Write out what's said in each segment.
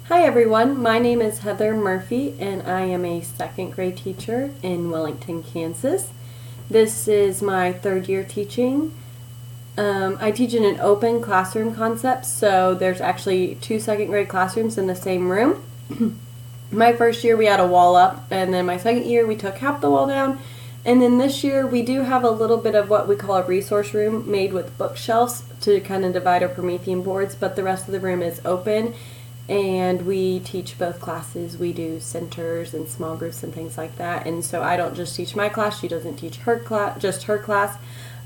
Hi everyone, my name is Heather Murphy and I am a second grade teacher in Wellington, Kansas. This is my third year teaching. I teach in an open classroom concept, so there's actually two second grade classrooms in the same room. My first year we had a wall up, and then my second year we took half the wall down, and then this year we do have a little bit of what we call a resource room made with bookshelves to kind of divide our Promethean boards, but the rest of the room is open. And we teach both classes. We do centers and small groups and things like that. And so I don't just teach my class. She doesn't teach her class, just her class.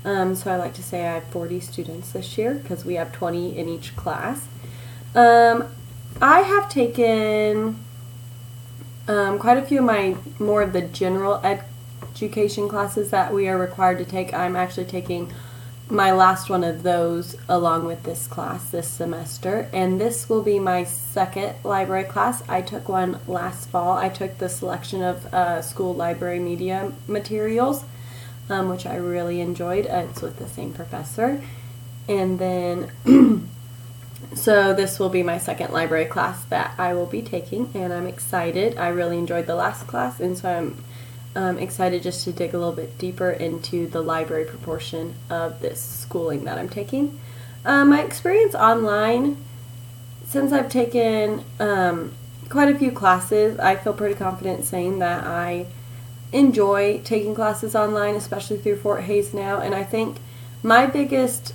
So I like to say I have 40 students this year because we have 20 in each class. I have taken quite a few of my more of the general education classes that we are required to take. I'm actually taking my last one of those along with this class this semester, and this will be my second library class. I took one last fall. I took the selection of school library media materials, which I really enjoyed. It's with the same professor, and then so this will be my second library class that I will be taking, and I'm excited. I really enjoyed the last class, and so I'm excited just to dig a little bit deeper into the library proportion of this schooling that I'm taking. My experience online, since I've taken quite a few classes, I feel pretty confident saying that I enjoy taking classes online, especially through Fort Hays now. And I think my biggest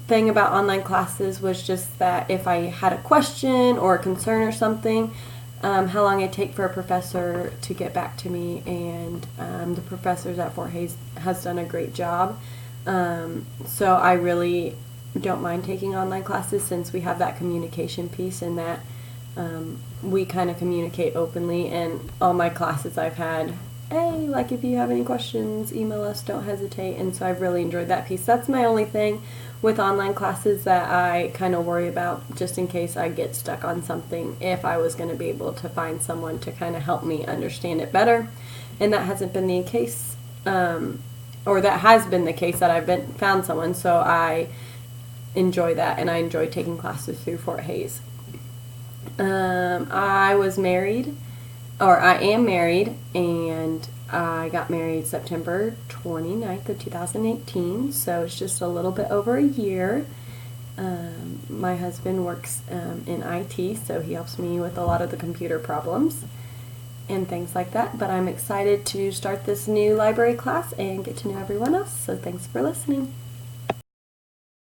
thing about online classes was just that if I had a question or a concern or something, how long it take for a professor to get back to me, and the professors at Fort Hays has done a great job. So I really don't mind taking online classes since we have that communication piece and that we kind of communicate openly. And all my classes I've had, hey, like if you have any questions, email us, don't hesitate. And so I've really enjoyed that piece. That's my only thing with online classes that I kind of worry about, just in case I get stuck on something, if I was going to be able to find someone to kind of help me understand it better. And that hasn't been the case, or that has been the case that I've found someone. So I enjoy that, and I enjoy taking classes through Fort Hays. I am married, and I got married September 29th of 2018, so it's just a little bit over a year. My husband works in IT, so he helps me with a lot of the computer problems and things like that, but I'm excited to start this new library class and get to know everyone else, so thanks for listening.